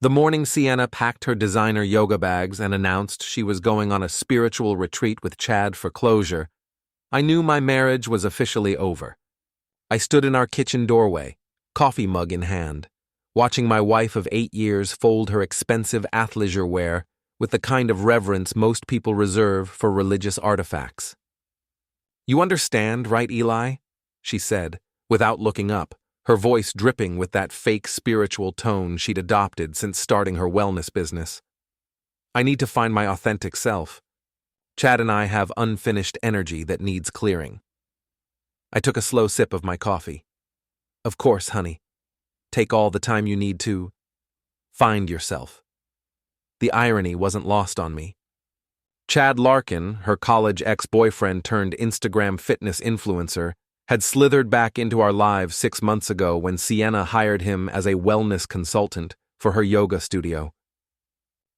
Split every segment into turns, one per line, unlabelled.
The morning Sienna packed her designer yoga bags and announced she was going on a spiritual retreat with Chad for closure, I knew my marriage was officially over. I stood in our kitchen doorway, coffee mug in hand, watching my wife of 8 years fold her expensive athleisure wear with the kind of reverence most people reserve for religious artifacts. "You understand, right, Eli?" she said, without looking up, her voice dripping with that fake spiritual tone she'd adopted since starting her wellness business. "I need to find my authentic self. Chad and I have unfinished energy that needs clearing." I took a slow sip of my coffee. "Of course, honey. Take all the time you need to find yourself." The irony wasn't lost on me. Chad Larkin, her college ex-boyfriend turned Instagram fitness influencer, had slithered back into our lives 6 months ago when Sienna hired him as a wellness consultant for her yoga studio.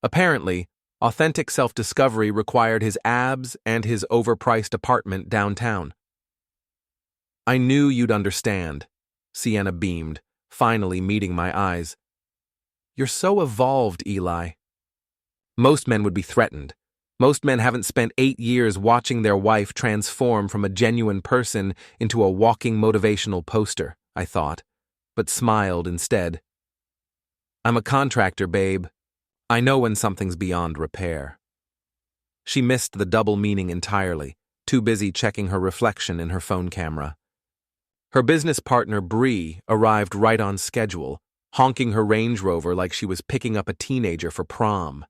Apparently, authentic self-discovery required his abs and his overpriced apartment downtown. "I knew you'd understand," Sienna beamed, finally meeting my eyes. "You're so evolved, Eli." Most men would be threatened. Most men haven't spent 8 years watching their wife transform from a genuine person into a walking motivational poster, I thought, but smiled instead. "I'm a contractor, babe. I know when something's beyond repair." She missed the double meaning entirely, too busy checking her reflection in her phone camera. Her business partner, Bree, arrived right on schedule, honking her Range Rover like she was picking up a teenager for prom.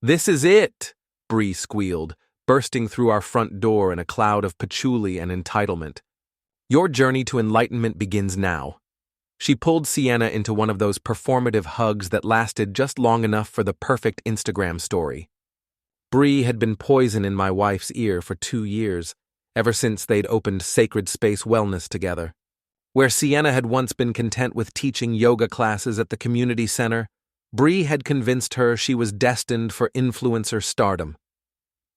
"This is it!" Bree squealed, bursting through our front door in a cloud of patchouli and entitlement. "Your journey to enlightenment begins now." She pulled Sienna into one of those performative hugs that lasted just long enough for the perfect Instagram story. Bree had been poison in my wife's ear for 2 years, ever since they'd opened Sacred Space Wellness together. Where Sienna had once been content with teaching yoga classes at the community center, Bree had convinced her she was destined for influencer stardom.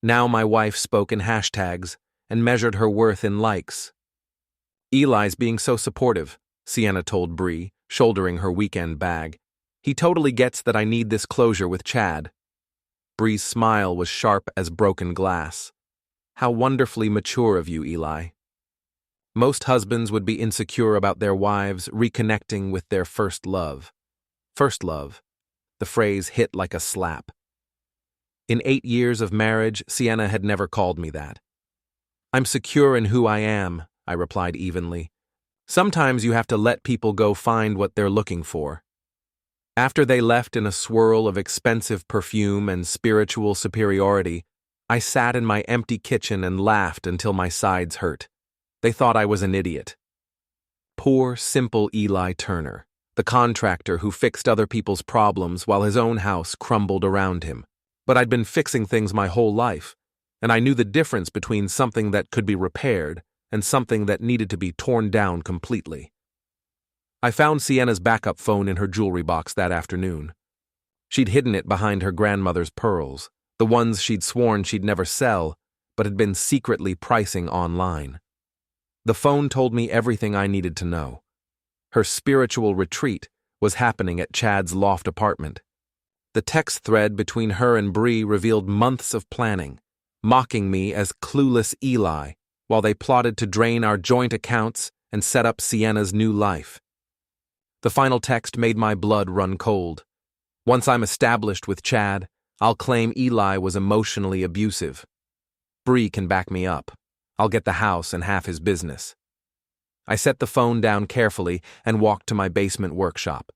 Now my wife spoke in hashtags and measured her worth in likes. "Eli's being so supportive," Sienna told Bree, shouldering her weekend bag. "He totally gets that I need this closure with Chad." Bree's smile was sharp as broken glass. "How wonderfully mature of you, Eli." Most husbands would be insecure about their wives reconnecting with their first love. First love. The phrase hit like a slap. In 8 years of marriage, Sienna had never called me that. "I'm secure in who I am," I replied evenly. "Sometimes you have to let people go find what they're looking for." After they left in a swirl of expensive perfume and spiritual superiority, I sat in my empty kitchen and laughed until my sides hurt. They thought I was an idiot. Poor, simple Eli Turner, the contractor who fixed other people's problems while his own house crumbled around him. But I'd been fixing things my whole life, and I knew the difference between something that could be repaired and something that needed to be torn down completely. I found Sienna's backup phone in her jewelry box that afternoon. She'd hidden it behind her grandmother's pearls, the ones she'd sworn she'd never sell, but had been secretly pricing online. The phone told me everything I needed to know. Her spiritual retreat was happening at Chad's loft apartment. The text thread between her and Bree revealed months of planning, mocking me as clueless Eli, while they plotted to drain our joint accounts and set up Sienna's new life. The final text made my blood run cold. "Once I'm established with Chad, I'll claim Eli was emotionally abusive. Bree can back me up. I'll get the house and half his business." I set the phone down carefully and walked to my basement workshop.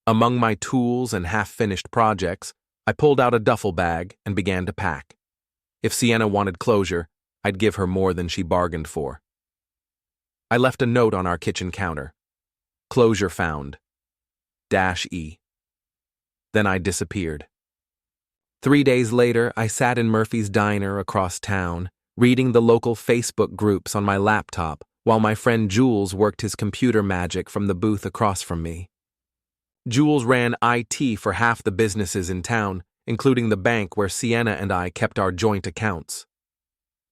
Among my tools and half-finished projects, I pulled out a duffel bag and began to pack. If Sienna wanted closure, I'd give her more than she bargained for. I left a note on our kitchen counter. "Closure found. -E." Then I disappeared. 3 days later, I sat in Murphy's Diner across town, reading the local Facebook groups on my laptop, while my friend Jules worked his computer magic from the booth across from me. Jules ran IT for half the businesses in town, including the bank where Sienna and I kept our joint accounts.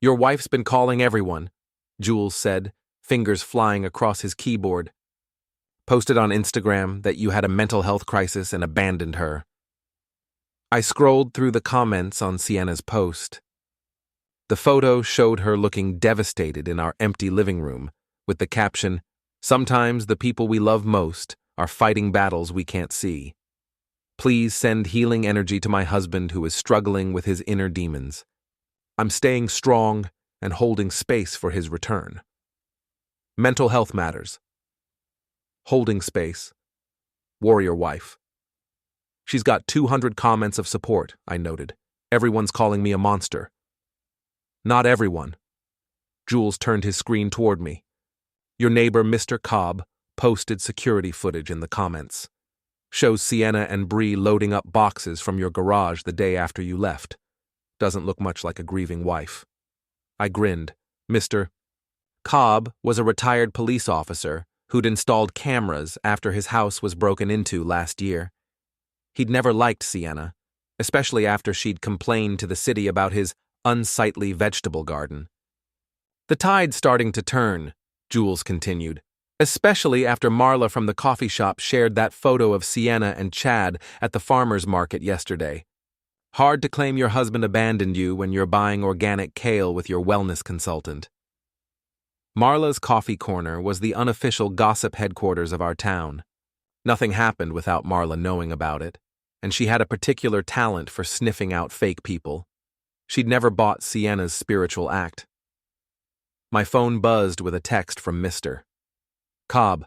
"Your wife's been calling everyone," Jules said, fingers flying across his keyboard. Posted on Instagram that you had a mental health crisis and abandoned her. I scrolled through the comments on Sienna's post. The photo showed her looking devastated in our empty living room, with the caption, "Sometimes the people we love most are fighting battles we can't see. Please send healing energy to my husband who is struggling with his inner demons. I'm staying strong and holding space for his return." Mental health matters. Holding space. Warrior wife. She's got 200 comments of support, I noted. Everyone's calling me a monster. Not everyone. Jules turned his screen toward me. Your neighbor, Mr. Cobb, posted security footage in the comments. Shows Sienna and Bree loading up boxes from your garage the day after you left. Doesn't look much like a grieving wife. I grinned. Mr. Cobb was a retired police officer who'd installed cameras after his house was broken into last year. He'd never liked Sienna, especially after she'd complained to the city about his unsightly vegetable garden. The tide's starting to turn, Jules continued, especially after Marla from the coffee shop shared that photo of Sienna and Chad at the farmer's market yesterday. Hard to claim your husband abandoned you when you're buying organic kale with your wellness consultant. Marla's Coffee Corner was the unofficial gossip headquarters of our town. Nothing happened without Marla knowing about it, and she had a particular talent for sniffing out fake people. She'd never bought Sienna's spiritual act. My phone buzzed with a text from Mr. Cobb.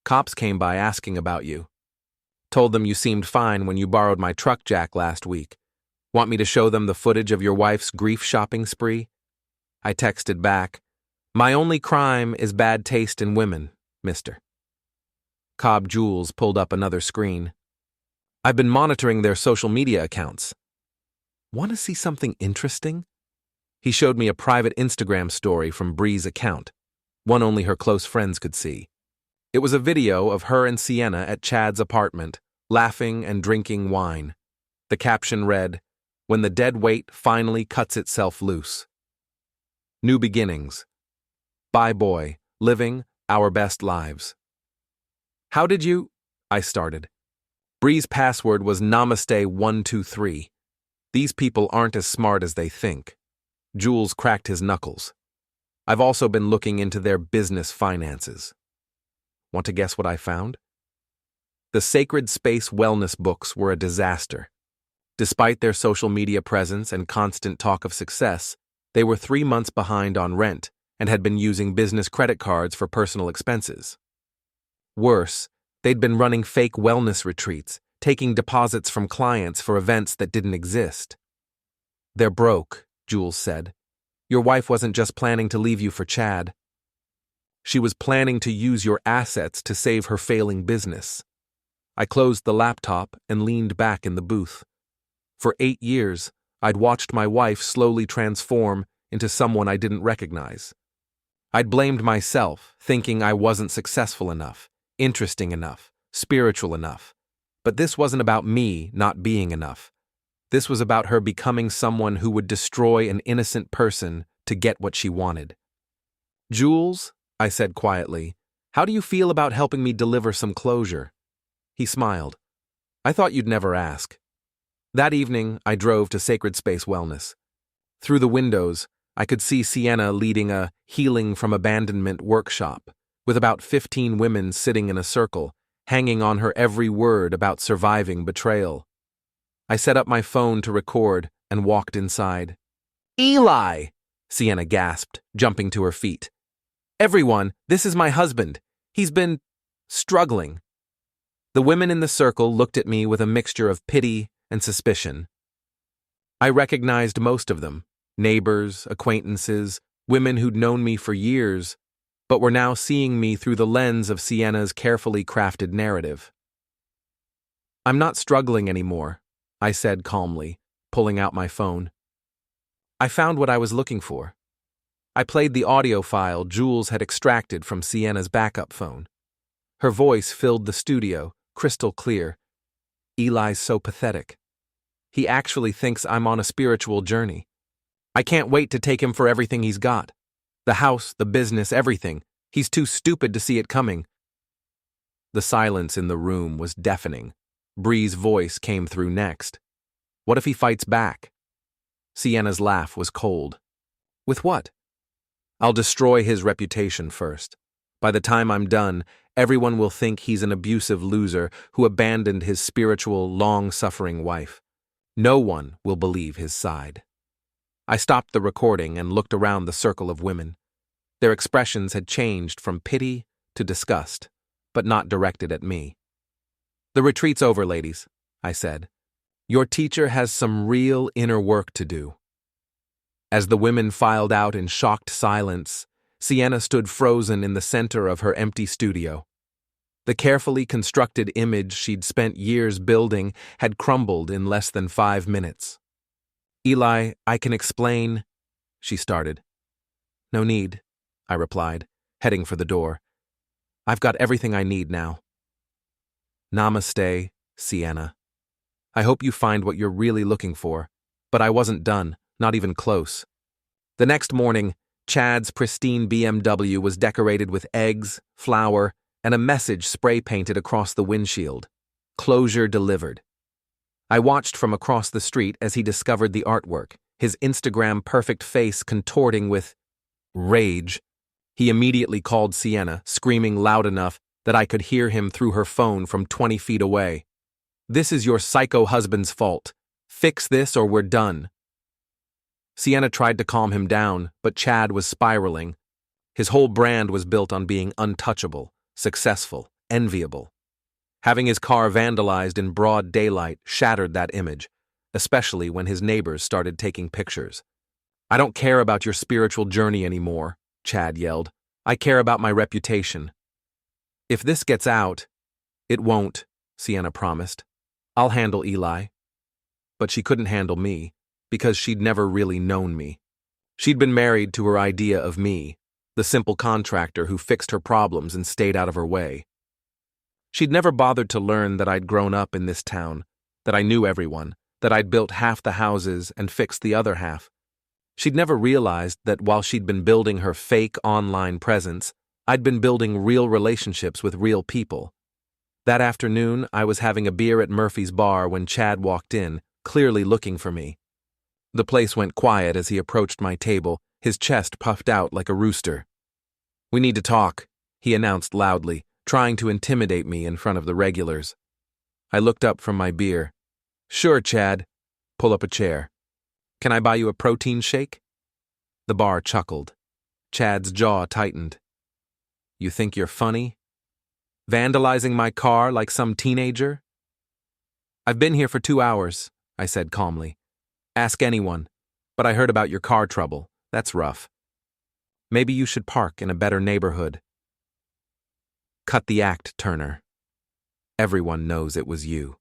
Cops came by asking about you. Told them you seemed fine when you borrowed my truck jack last week. Want me to show them the footage of your wife's grief shopping spree? I texted back, my only crime is bad taste in women, Mr. Cobb. Jules pulled up another screen. I've been monitoring their social media accounts. Want to see something interesting? He showed me a private Instagram story from Bree's account, one only her close friends could see. It was a video of her and Sienna at Chad's apartment, laughing and drinking wine. The caption read, "When the dead weight finally cuts itself loose. New beginnings. Bye boy, living our best lives." How did you? I started. Bree's password was Namaste123. These people aren't as smart as they think. Jules cracked his knuckles. I've also been looking into their business finances. Want to guess what I found? The Sacred Space Wellness books were a disaster. Despite their social media presence and constant talk of success, they were 3 months behind on rent and had been using business credit cards for personal expenses. Worse, they'd been running fake wellness retreats, taking deposits from clients for events that didn't exist. They're broke, Jules said. Your wife wasn't just planning to leave you for Chad. She was planning to use your assets to save her failing business. I closed the laptop and leaned back in the booth. For 8 years, I'd watched my wife slowly transform into someone I didn't recognize. I'd blamed myself, thinking I wasn't successful enough, interesting enough, spiritual enough. But this wasn't about me not being enough. This was about her becoming someone who would destroy an innocent person to get what she wanted. Jules, I said quietly, how do you feel about helping me deliver some closure? He smiled. I thought you'd never ask. That evening, I drove to Sacred Space Wellness. Through the windows, I could see Sienna leading a healing from abandonment workshop, with about 15 women sitting in a circle, hanging on her every word about surviving betrayal. I set up my phone to record and walked inside. Eli! Sienna gasped, jumping to her feet. Everyone, this is my husband. He's been struggling. The women in the circle looked at me with a mixture of pity and suspicion. I recognized most of them. Neighbors, acquaintances, women who'd known me for years, but were now seeing me through the lens of Sienna's carefully crafted narrative. I'm not struggling anymore, I said calmly, pulling out my phone. I found what I was looking for. I played the audio file Jules had extracted from Sienna's backup phone. Her voice filled the studio, crystal clear. Eli's so pathetic. He actually thinks I'm on a spiritual journey. I can't wait to take him for everything he's got. The house, the business, everything. He's too stupid to see it coming. The silence in the room was deafening. Bree's voice came through next. What if he fights back? Sienna's laugh was cold. With what? I'll destroy his reputation first. By the time I'm done, everyone will think he's an abusive loser who abandoned his spiritual, long-suffering wife. No one will believe his side. I stopped the recording and looked around the circle of women. Their expressions had changed from pity to disgust, but not directed at me. The retreat's over, ladies, I said. Your teacher has some real inner work to do. As the women filed out in shocked silence, Sienna stood frozen in the center of her empty studio. The carefully constructed image she'd spent years building had crumbled in less than 5 minutes. Eli, I can explain, she started. No need, I replied, heading for the door. I've got everything I need now. Namaste, Sienna. I hope you find what you're really looking for, but I wasn't done, not even close. The next morning, Chad's pristine BMW was decorated with eggs, flour, and a message spray-painted across the windshield. Closure delivered. I watched from across the street as he discovered the artwork, his Instagram-perfect face contorting with rage. He immediately called Sienna, screaming loud enough that I could hear him through her phone from 20 feet away. This is your psycho husband's fault. Fix this or we're done. Sienna tried to calm him down, but Chad was spiraling. His whole brand was built on being untouchable, successful, enviable. Having his car vandalized in broad daylight shattered that image, especially when his neighbors started taking pictures. I don't care about your spiritual journey anymore, Chad yelled. I care about my reputation. If this gets out, it won't, Sienna promised. I'll handle Eli. But she couldn't handle me, because she'd never really known me. She'd been married to her idea of me, the simple contractor who fixed her problems and stayed out of her way. She'd never bothered to learn that I'd grown up in this town, that I knew everyone, that I'd built half the houses and fixed the other half. She'd never realized that while she'd been building her fake online presence, I'd been building real relationships with real people. That afternoon, I was having a beer at Murphy's bar when Chad walked in, clearly looking for me. The place went quiet as he approached my table, his chest puffed out like a rooster. We need to talk, he announced loudly, trying to intimidate me in front of the regulars. I looked up from my beer. Sure, Chad. Pull up a chair. Can I buy you a protein shake? The bar chuckled. Chad's jaw tightened. You think you're funny? Vandalizing my car like some teenager? I've been here for 2 hours, I said calmly. Ask anyone, but I heard about your car trouble. That's rough. Maybe you should park in a better neighborhood. Cut the act, Turner. Everyone knows it was you.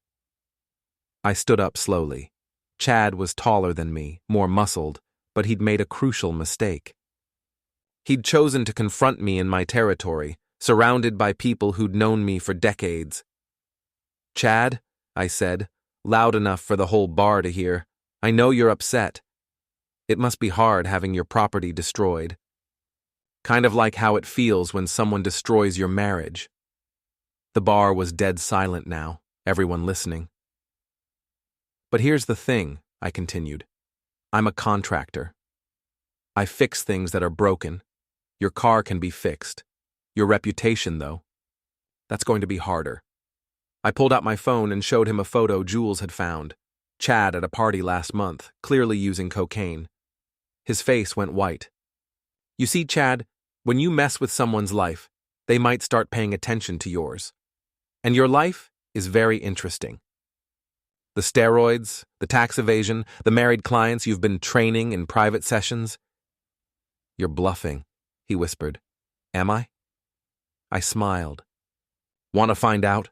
I stood up slowly. Chad was taller than me, more muscled, but he'd made a crucial mistake. He'd chosen to confront me in my territory, surrounded by people who'd known me for decades. Chad, I said, loud enough for the whole bar to hear, I know you're upset. It must be hard having your property destroyed. Kind of like how it feels when someone destroys your marriage. The bar was dead silent now, everyone listening. But here's the thing, I continued. I'm a contractor. I fix things that are broken. Your car can be fixed. Your reputation, though, that's going to be harder. I pulled out my phone and showed him a photo Jules had found. Chad at a party last month, clearly using cocaine. His face went white. You see, Chad, when you mess with someone's life, they might start paying attention to yours. And your life is very interesting. The steroids, the tax evasion, the married clients you've been training in private sessions. You're bluffing, he whispered. Am I? I smiled. Want to find out?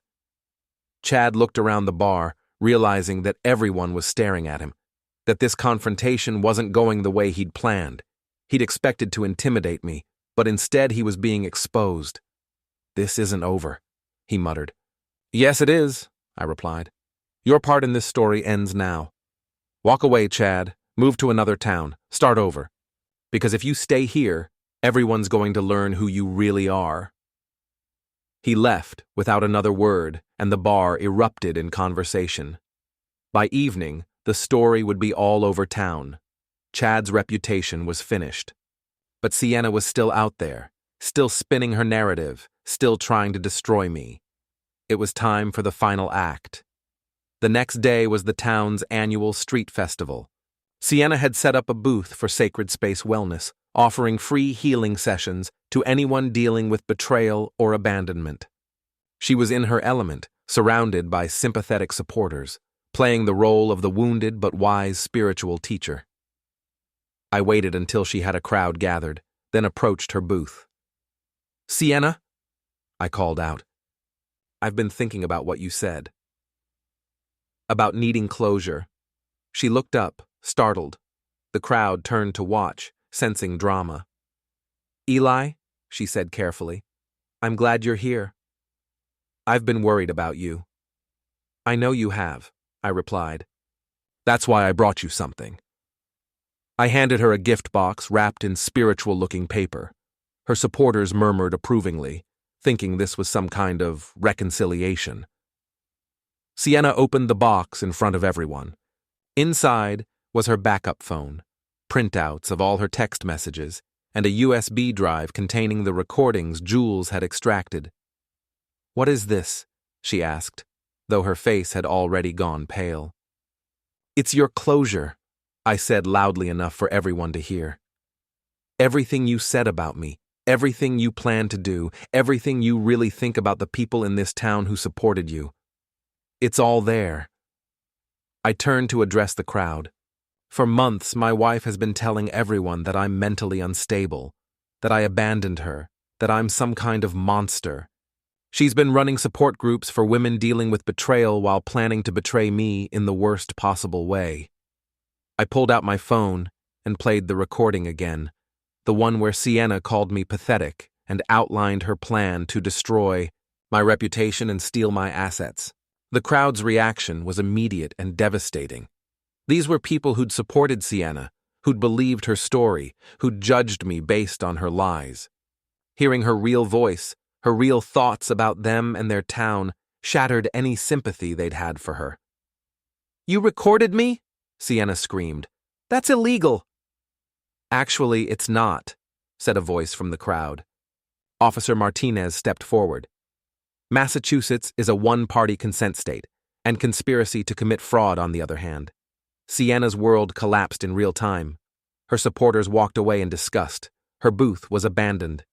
Chad looked around the bar, realizing that everyone was staring at him, that this confrontation wasn't going the way he'd planned. He'd expected to intimidate me, but instead he was being exposed. This isn't over, he muttered. Yes, it is, I replied. Your part in this story ends now. Walk away, Chad. Move to another town. Start over. Because if you stay here, everyone's going to learn who you really are. He left without another word, and the bar erupted in conversation. By evening, the story would be all over town. Chad's reputation was finished. But Sienna was still out there, still spinning her narrative, still trying to destroy me. It was time for the final act. The next day was the town's annual street festival. Sienna had set up a booth for Sacred Space Wellness, offering free healing sessions to anyone dealing with betrayal or abandonment. She was in her element, surrounded by sympathetic supporters, playing the role of the wounded but wise spiritual teacher. I waited until she had a crowd gathered, then approached her booth. "Sienna," I called out, "I've been thinking about what you said. About needing closure." She looked up, startled. The crowd turned to watch, sensing drama. "Eli," she said carefully, "I'm glad you're here. I've been worried about you." "I know you have," I replied. "That's why I brought you something." I handed her a gift box wrapped in spiritual-looking paper. Her supporters murmured approvingly, thinking this was some kind of reconciliation. Sienna opened the box in front of everyone. Inside was her backup phone, printouts of all her text messages, and a USB drive containing the recordings Jules had extracted. "What is this?" she asked, though her face had already gone pale. "It's your closure," I said loudly enough for everyone to hear. "Everything you said about me, everything you plan to do, everything you really think about the people in this town who supported you. It's all there." I turned to address the crowd. "For months, my wife has been telling everyone that I'm mentally unstable, that I abandoned her, that I'm some kind of monster. She's been running support groups for women dealing with betrayal while planning to betray me in the worst possible way." I pulled out my phone and played the recording again, the one where Sienna called me pathetic and outlined her plan to destroy my reputation and steal my assets. The crowd's reaction was immediate and devastating. These were people who'd supported Sienna, who'd believed her story, who'd judged me based on her lies. Hearing her real voice, her real thoughts about them and their town, shattered any sympathy they'd had for her. "You recorded me?" Sienna screamed. "That's illegal." "Actually, it's not," said a voice from the crowd. Officer Martinez stepped forward. "Massachusetts is a one-party consent state, and conspiracy to commit fraud on the other hand." Sienna's world collapsed in real time. Her supporters walked away in disgust. Her booth was abandoned.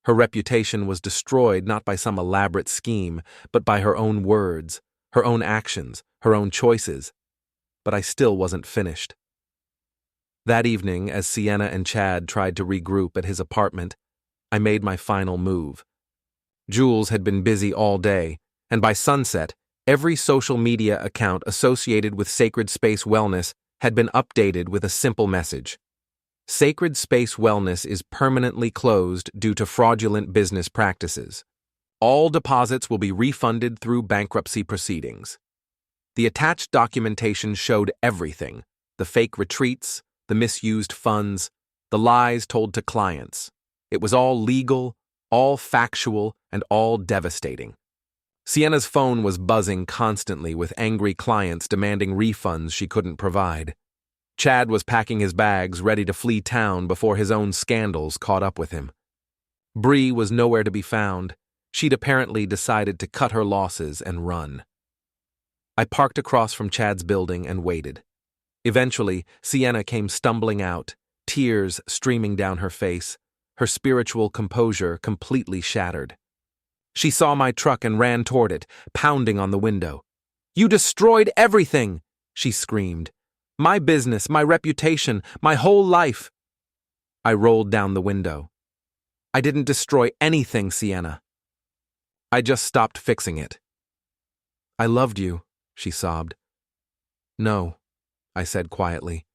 Her reputation was destroyed not by some elaborate scheme, but by her own words, her own actions, her own choices. But I still wasn't finished. That evening, as Sienna and Chad tried to regroup at his apartment, I made my final move. Jules had been busy all day, and by sunset, every social media account associated with Sacred Space Wellness had been updated with a simple message. Sacred Space Wellness is permanently closed due to fraudulent business practices. All deposits will be refunded through bankruptcy proceedings. The attached documentation showed everything: the fake retreats, the misused funds, the lies told to clients. It was all legal, all factual, and all devastating. Sienna's phone was buzzing constantly with angry clients demanding refunds she couldn't provide. Chad was packing his bags, ready to flee town before his own scandals caught up with him. Bree was nowhere to be found. She'd apparently decided to cut her losses and run. I parked across from Chad's building and waited. Eventually, Sienna came stumbling out, tears streaming down her face, her spiritual composure completely shattered. She saw my truck and ran toward it, pounding on the window. "You destroyed everything!" she screamed. "My business, my reputation, my whole life." I rolled down the window. "I didn't destroy anything, Sienna. I just stopped fixing it." "I loved you," she sobbed. "No," I said quietly.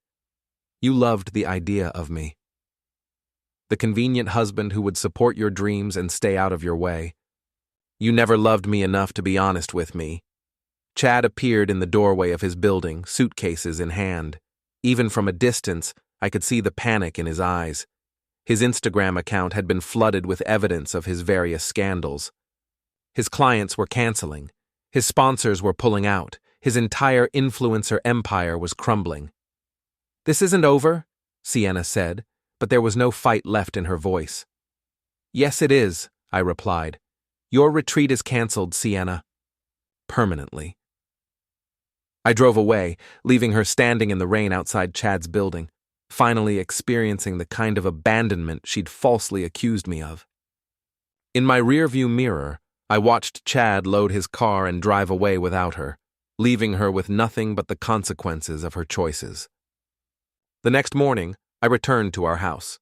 "You loved the idea of me. The convenient husband who would support your dreams and stay out of your way. You never loved me enough to be honest with me." Chad appeared in the doorway of his building, suitcases in hand. Even from a distance, I could see the panic in his eyes. His Instagram account had been flooded with evidence of his various scandals. His clients were canceling. His sponsors were pulling out. His entire influencer empire was crumbling. "This isn't over," Sienna said, but there was no fight left in her voice. "Yes, it is," I replied. "Your retreat is canceled, Sienna. Permanently." I drove away, leaving her standing in the rain outside Chad's building, finally experiencing the kind of abandonment she'd falsely accused me of. In my rearview mirror, I watched Chad load his car and drive away without her, leaving her with nothing but the consequences of her choices. The next morning, I returned to our house.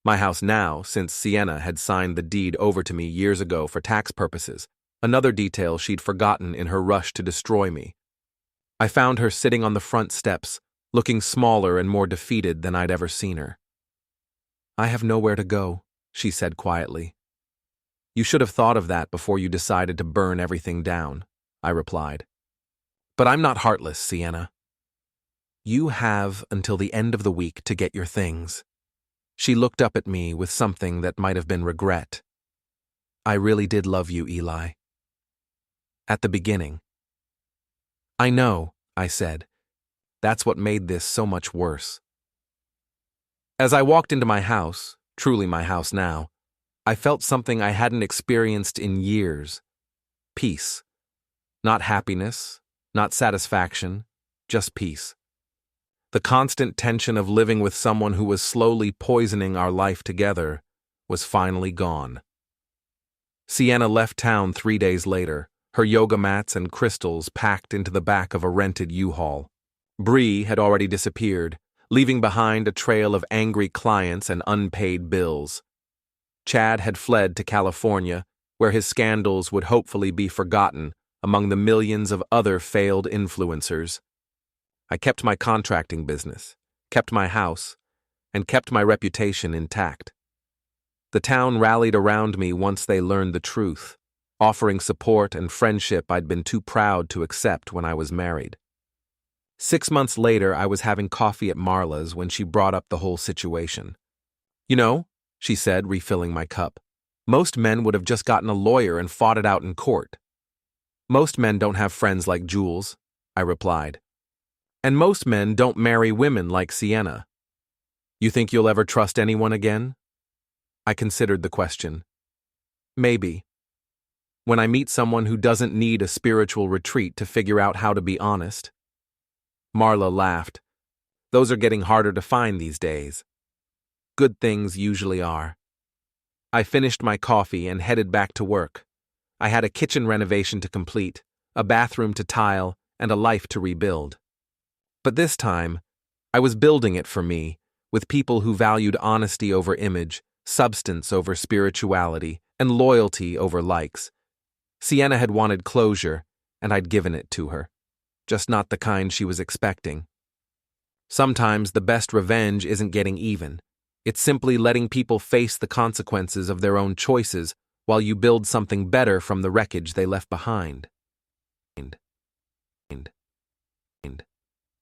My house now, since Sienna had signed the deed over to me years ago for tax purposes, another detail she'd forgotten in her rush to destroy me. I found her sitting on the front steps, looking smaller and more defeated than I'd ever seen her. "I have nowhere to go," she said quietly. "You should have thought of that before you decided to burn everything down," I replied. "But I'm not heartless, Sienna. You have until the end of the week to get your things." She looked up at me with something that might have been regret. "I really did love you, Eli. At the beginning." "I know," I said. "That's what made this so much worse." As I walked into my house, truly my house now, I felt something I hadn't experienced in years. Peace. Not happiness, not satisfaction, just peace. The constant tension of living with someone who was slowly poisoning our life together was finally gone. Sienna left town 3 days later, her yoga mats and crystals packed into the back of a rented U-Haul. Bree had already disappeared, leaving behind a trail of angry clients and unpaid bills. Chad had fled to California, where his scandals would hopefully be forgotten among the millions of other failed influencers. I kept my contracting business, kept my house, and kept my reputation intact. The town rallied around me once they learned the truth, offering support and friendship I'd been too proud to accept when I was married. 6 months later, I was having coffee at Marla's when she brought up the whole situation. "You know," she said, refilling my cup, "most men would have just gotten a lawyer and fought it out in court." "Most men don't have friends like Jules," I replied. "And most men don't marry women like Sienna. You think you'll ever trust anyone again?" I considered the question. "Maybe. When I meet someone who doesn't need a spiritual retreat to figure out how to be honest." Marla laughed. "Those are getting harder to find these days." Good things usually are. I finished my coffee and headed back to work. I had a kitchen renovation to complete, a bathroom to tile, and a life to rebuild. But this time, I was building it for me, with people who valued honesty over image, substance over spirituality, and loyalty over likes. Sienna had wanted closure, and I'd given it to her, just not the kind she was expecting. Sometimes the best revenge isn't getting even. It's simply letting people face the consequences of their own choices while you build something better from the wreckage they left behind.